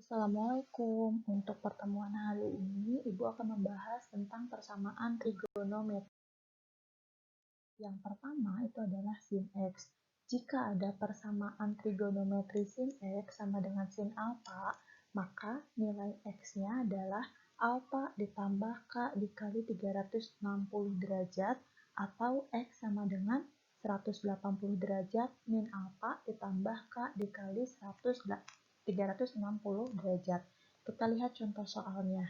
Assalamualaikum. Untuk pertemuan hari ini, Ibu akan membahas tentang persamaan trigonometri. Yang pertama itu adalah sin X. Jika ada persamaan trigonometri sin X sama dengan sin alfa, maka nilai X-nya adalah alfa ditambah K dikali 360 derajat atau X sama dengan 180 derajat min alfa ditambah K dikali 360 derajat. Kita lihat contoh soalnya.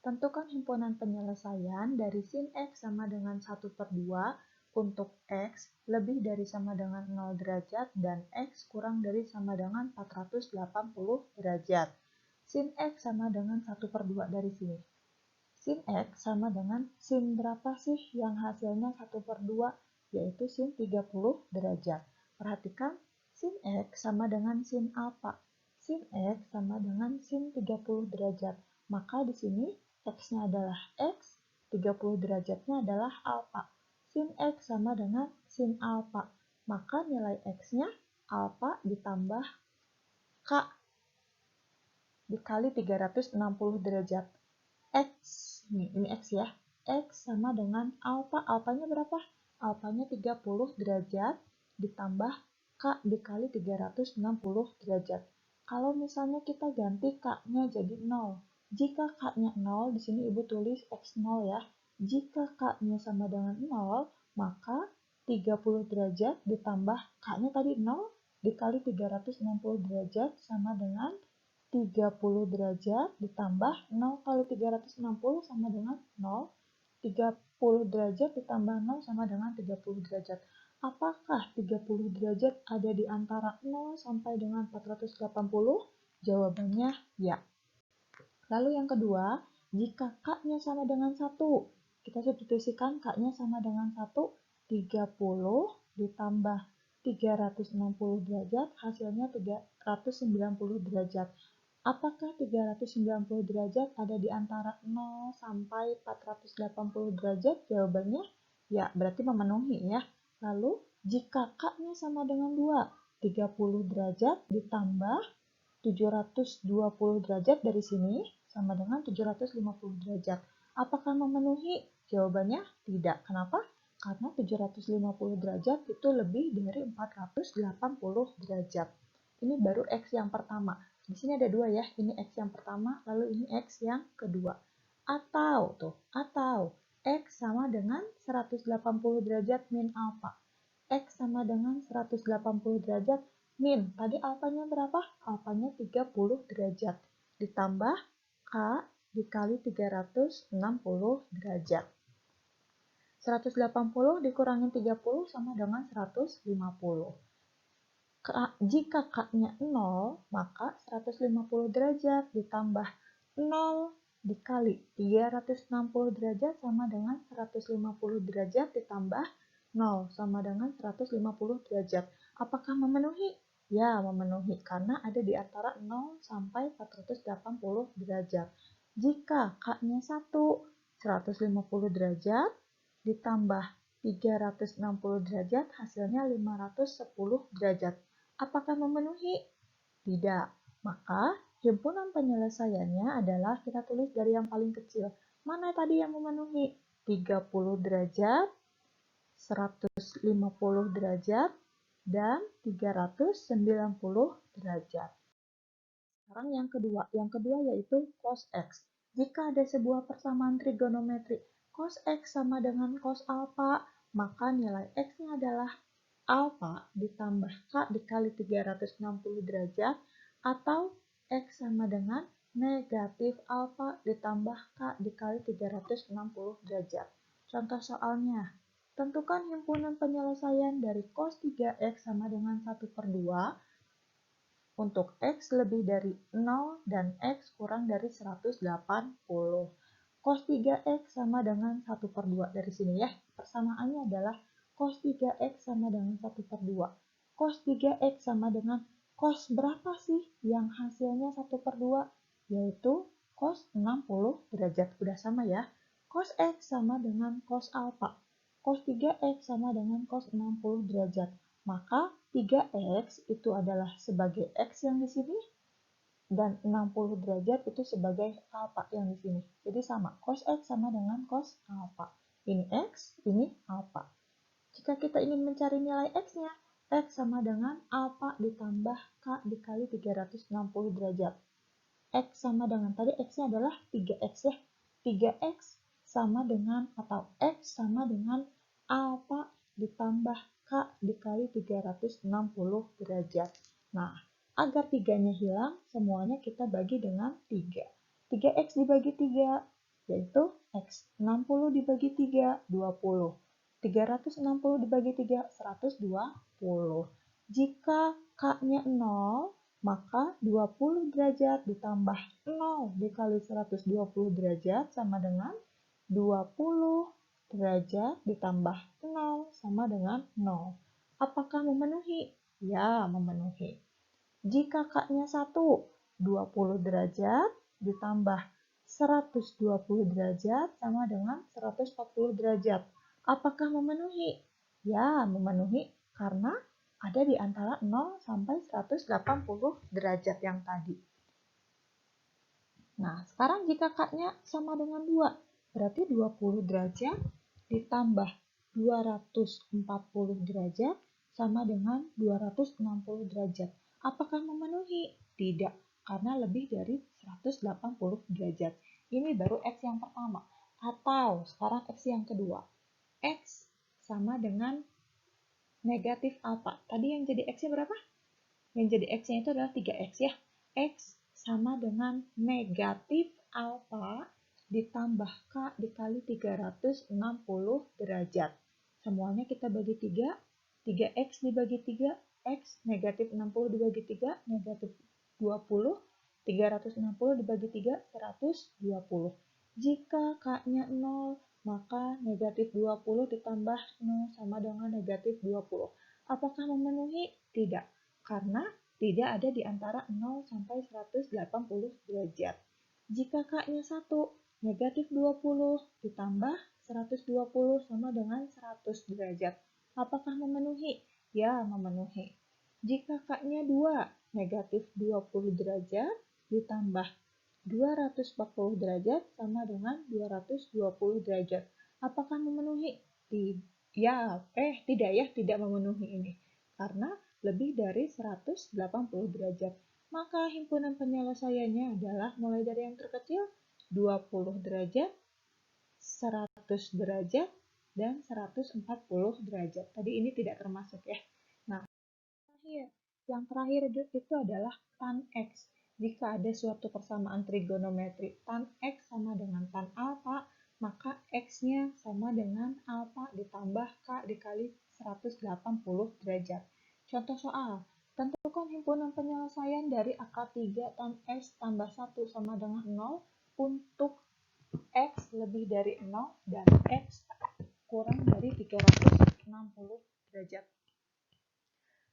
Tentukan himpunan penyelesaian dari sin X sama dengan 1/2 untuk X lebih dari sama dengan 0 derajat dan X kurang dari sama dengan 480 derajat. Sin X sama dengan 1/2 dari sini. Sin X sama dengan sin berapa sih yang hasilnya 1/2? Yaitu sin 30 derajat. Perhatikan, sin X sama dengan sin alfa. Sin X sama dengan sin 30 derajat. Maka di sini X-nya adalah X, 30 derajatnya adalah alfa. Sin X sama dengan sin alfa. Maka nilai X-nya alfa ditambah K dikali 360 derajat. X, ini X ya. X sama dengan alfa. Alfanya berapa? Alfanya 30 derajat ditambah K dikali 360 derajat. Kalau misalnya kita ganti K-nya jadi 0. Jika K-nya 0, di sini Ibu tulis X0 ya. Jika K-nya sama dengan 0, maka 30 derajat ditambah K-nya tadi 0 dikali 360 derajat sama dengan 30 derajat ditambah 0 kali 360 sama dengan 0. 30 derajat ditambah 0 sama dengan 30 derajat. Apakah 30 derajat ada di antara 0 sampai dengan 480? Jawabannya ya. Lalu yang kedua, jika K-nya sama dengan 1, kita substitusikan K-nya sama dengan 1, 30 ditambah 360 derajat, hasilnya 390 derajat. Apakah 390 derajat ada di antara 0 sampai 480 derajat? Jawabannya ya, berarti memenuhi ya. Lalu, jika K-nya sama dengan 2, 30 derajat ditambah 720 derajat dari sini sama dengan 750 derajat. Apakah memenuhi? Jawabannya tidak. Kenapa? Karena 750 derajat itu lebih dari 480 derajat. Ini baru X yang pertama. Di sini ada dua ya. Ini X yang pertama, lalu ini X yang kedua. Atau X sama dengan 180 derajat min alfa. X sama dengan 180 derajat min. Tadi alfanya berapa? Alfanya 30 derajat. Ditambah K dikali 360 derajat. 180 dikurangin 30 sama dengan 150. Jika K-nya 0, maka 150 derajat ditambah 0 dikali 360 derajat sama dengan 150 derajat ditambah 0 sama dengan 150 derajat. Apakah memenuhi? Ya, memenuhi karena ada di antara 0 sampai 480 derajat. Jika K-nya 1, 150 derajat ditambah 360 derajat, hasilnya 510 derajat. Apakah memenuhi? Tidak. Maka himpunan penyelesaiannya adalah kita tulis dari yang paling kecil. Mana tadi yang memenuhi? 30 derajat, 150 derajat, dan 390 derajat. Sekarang yang kedua. Yang kedua yaitu cos X. Jika ada sebuah persamaan trigonometri cos X sama dengan cos alfa, maka nilai X-nya adalah alfa ditambah K dikali 360 derajat atau X sama dengan negatif alfa ditambah K dikali 360 derajat. Contoh soalnya, tentukan himpunan penyelesaian dari cos 3X sama dengan 1/2 untuk X lebih dari 0 dan X kurang dari 180. Cos 3X sama dengan 1/2 dari sini ya. Persamaannya adalah cos 3X sama dengan 1/2. Cos 3X sama dengan cos berapa sih yang hasilnya 1/2? Yaitu cos 60 derajat. Udah sama ya. Cos X sama dengan cos alfa. Cos 3X sama dengan cos 60 derajat. Maka 3X itu adalah sebagai X yang di sini dan 60 derajat itu sebagai alfa yang di sini. Jadi sama, cos X sama dengan cos alfa. Ini X, ini alfa. Jika kita ingin mencari nilai X-nya, X sama dengan alfa ditambah K dikali 360 derajat. X sama dengan, tadi X-nya adalah 3X ya. 3X sama dengan, atau X sama dengan alfa ditambah K dikali 360 derajat. Nah, agar 3-nya hilang, semuanya kita bagi dengan 3. 3X dibagi 3, yaitu X. 60 dibagi 3, 20. 360 dibagi 3, 120. Jika K-nya 0, maka 20 derajat ditambah 0 dikali 120 derajat sama dengan 20 derajat ditambah 0 sama dengan 0. Apakah memenuhi? Ya, memenuhi. Jika K-nya 1, 20 derajat ditambah 120 derajat sama dengan 140 derajat. Apakah memenuhi? Ya, memenuhi karena ada di antara 0 sampai 180 derajat yang tadi. Nah, sekarang jika K-nya sama dengan 2, berarti 20 derajat ditambah 240 derajat sama dengan 260 derajat. Apakah memenuhi? Tidak, karena lebih dari 180 derajat. Ini baru X yang pertama. Atau sekarang X yang kedua. X sama dengan negatif alfa. Tadi yang jadi X-nya berapa? Yang jadi X-nya itu adalah 3X ya. X sama dengan negatif alfa ditambah K dikali 360 derajat. Semuanya kita bagi 3. 3X dibagi 3, X negatif 60 dibagi 3, negatif 20. 360 dibagi 3, 120. Jika K-nya 0, maka negatif 20 ditambah 0 sama dengan negatif 20. Apakah memenuhi? Tidak, karena tidak ada di antara 0 sampai 180 derajat. Jika K-nya 1, negatif 20 ditambah 120 sama dengan 100 derajat. Apakah memenuhi? Ya, memenuhi. Jika K-nya 2, negatif 20 derajat ditambah 240 derajat sama dengan 220 derajat. Apakah memenuhi? Tidak ya, tidak memenuhi ini. Karena lebih dari 180 derajat. Maka himpunan penyelesaiannya adalah mulai dari yang terkecil 20 derajat, 100 derajat, dan 140 derajat. Tadi ini tidak termasuk ya. Nah, yang terakhir itu adalah tan X. Jika ada suatu persamaan trigonometri tan X sama dengan tan alfa, maka X-nya sama dengan alfa ditambah K dikali 180 derajat. Contoh soal, tentukan himpunan penyelesaian dari akar 3 tan X tambah 1 sama dengan 0 untuk X lebih dari 0 dan X kurang dari 360 derajat.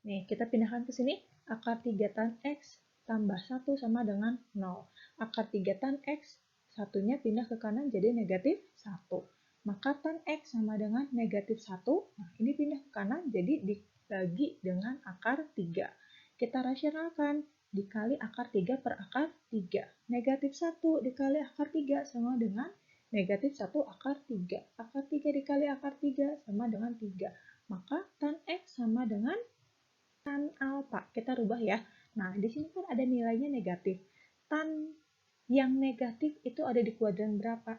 Nih, kita pindahkan ke sini. Akar 3 tan X tambah 1 sama dengan 0. Akar 3 tan X, satunya pindah ke kanan jadi negatif 1. Maka tan X sama dengan negatif 1. Nah, ini pindah ke kanan jadi dibagi dengan akar 3. Kita rasionalkan. Dikali akar 3 per akar 3. Negatif 1 dikali akar 3 sama dengan negatif 1 akar 3. Akar 3 dikali akar 3 sama dengan 3. Maka tan X sama dengan tan alfa. Kita rubah ya. Nah, di sini kan ada nilainya negatif. Tan yang negatif itu ada di kuadran berapa?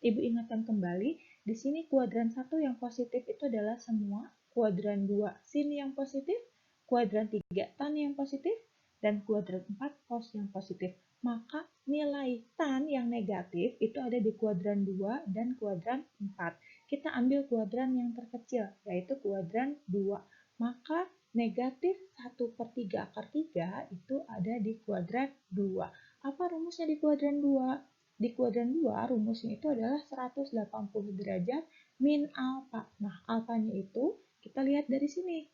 Ibu ingatkan kembali, di sini kuadran 1 yang positif itu adalah semua, kuadran 2 sin yang positif, kuadran 3 tan yang positif, dan kuadran 4 cos yang positif. Maka nilai tan yang negatif itu ada di kuadran 2 dan kuadran 4. Kita ambil kuadran yang terkecil, yaitu kuadran 2. Maka negatif 1/3 akar 3 itu ada di kuadran 2. Apa rumusnya di kuadran 2? Di kuadran 2 rumusnya itu adalah 180 derajat min alfa. Nah, alfanya itu kita lihat dari sini.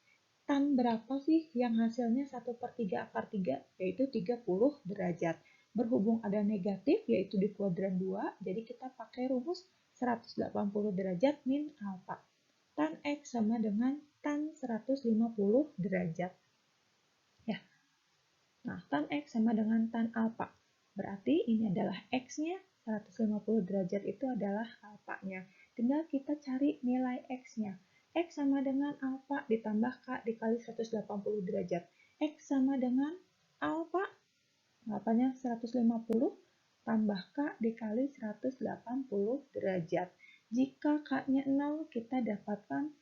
Tan berapa sih yang hasilnya 1/3 akar 3? Yaitu 30 derajat. Berhubung ada negatif yaitu di kuadran 2, jadi kita pakai rumus 180 derajat min alfa. Tan X sama dengan tan 150 derajat. Ya. Nah, tan X sama dengan tan alfa. Berarti ini adalah X-nya, 150 derajat itu adalah alfanya. Tinggal kita cari nilai X-nya. X sama dengan alfa ditambah K dikali 180 derajat. X sama dengan alfa, alfanya 150, tambah K dikali 180 derajat. Jika K-nya 0, kita dapatkan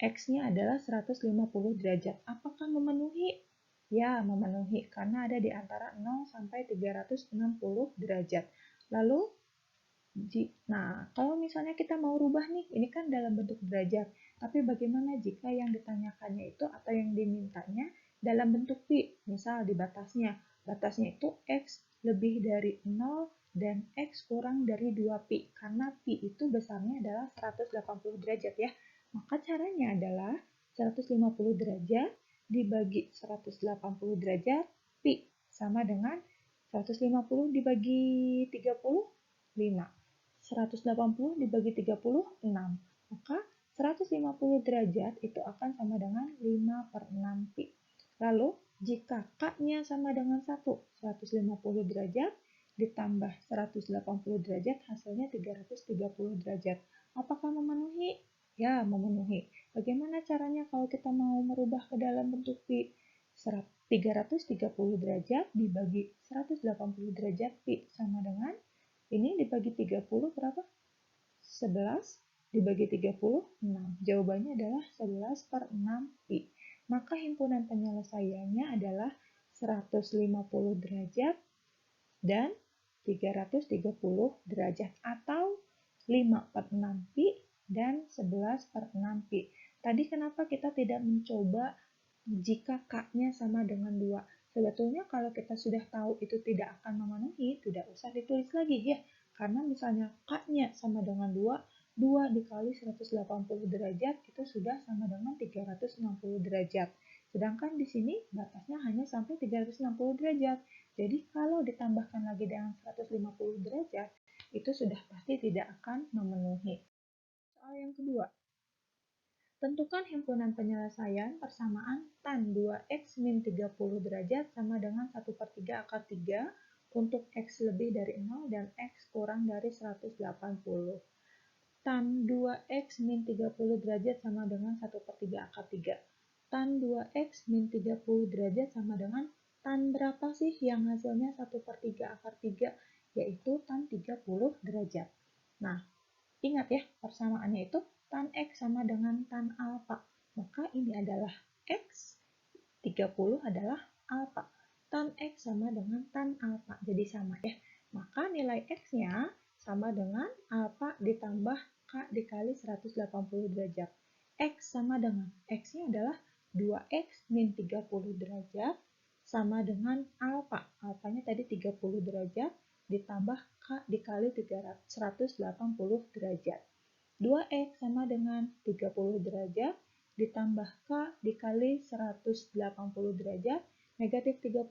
X-nya adalah 150 derajat. Apakah memenuhi? Ya, memenuhi karena ada di antara 0 sampai 360 derajat. Lalu, nah kalau misalnya kita mau rubah nih, ini kan dalam bentuk derajat. Tapi bagaimana jika yang ditanyakannya itu atau yang dimintanya dalam bentuk pi? Misal di batasnya. Batasnya itu X lebih dari 0 dan X kurang dari 2 pi. Karena pi itu besarnya adalah 180 derajat ya. Maka caranya adalah 150 derajat dibagi 180 derajat, pi sama dengan 150 dibagi 35. 180 dibagi 36. Maka 150 derajat itu akan sama dengan 5/6 pi. Lalu, jika K-nya sama dengan 1, 150 derajat ditambah 180 derajat hasilnya 330 derajat. Apakah memenuhi? Ya, memenuhi. Bagaimana caranya kalau kita mau merubah ke dalam bentuk pi? 330 derajat dibagi 180 derajat pi sama dengan ini dibagi 30 berapa? 11 dibagi 30, 6. Jawabannya adalah 11/6 pi. Maka himpunan penyelesaiannya adalah 150 derajat dan 330 derajat atau 5/6 pi dan 11/6 pi. Tadi kenapa kita tidak mencoba jika K-nya sama dengan 2? Sebetulnya kalau kita sudah tahu itu tidak akan memenuhi, tidak usah ditulis lagi ya. Karena misalnya K-nya sama dengan 2, 2 dikali 180 derajat itu sudah sama dengan 360 derajat. Sedangkan di sini batasnya hanya sampai 360 derajat. Jadi kalau ditambahkan lagi dengan 150 derajat, itu sudah pasti tidak akan memenuhi. Soal yang kedua, tentukan himpunan penyelesaian persamaan tan 2x min 30 derajat sama dengan 1/3 akar 3 untuk x lebih dari 0 dan x kurang dari 180. Tan 2x min 30 derajat sama dengan 1/3 akar 3. Tan 2x min 30 derajat sama dengan tan berapa sih yang hasilnya 1/3 akar 3? Yaitu tan 30 derajat. Nah, ingat ya, persamaannya itu tan X sama dengan tan alfa. Maka ini adalah X, 30 adalah alfa. Tan X sama dengan tan alfa, jadi sama ya. Maka nilai X-nya sama dengan alfa ditambah K dikali 180 derajat. X sama dengan, X-nya adalah 2X min 30 derajat sama dengan alfa. Alfanya tadi 30 derajat ditambah K dikali 180 derajat. 2X sama dengan 30 derajat ditambah K dikali 180 derajat. Negatif 30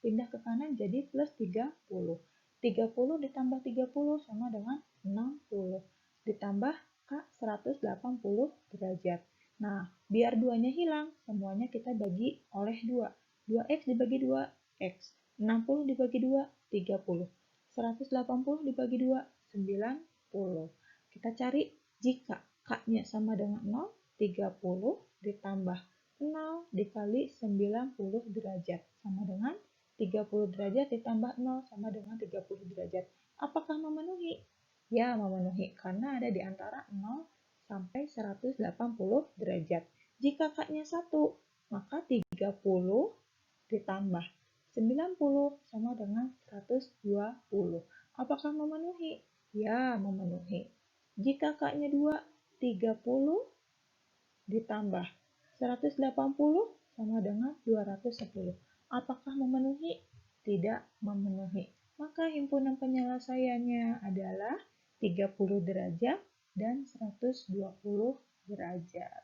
pindah ke kanan jadi plus 30. 30 ditambah 30 sama dengan 60. Ditambah K 180 derajat. Nah, biar 2-nya hilang, semuanya kita bagi oleh 2. 2X dibagi 2, X. 60 dibagi 2, 30. 180 dibagi 2, 90. Kita cari jika K-nya sama dengan 0, 30 ditambah 0 dikali 90 derajat. Sama dengan 30 derajat ditambah 0 sama dengan 30 derajat. Apakah memenuhi? Ya, memenuhi karena ada di antara 0 sampai 180 derajat. Jika K-nya 1, maka 30 ditambah 90 sama dengan 120. Apakah memenuhi? Ya, memenuhi. Jika K-nya 2, 30 ditambah 180 sama dengan 210. Apakah memenuhi? Tidak memenuhi. Maka himpunan penyelesaiannya adalah 30 derajat dan 120 derajat.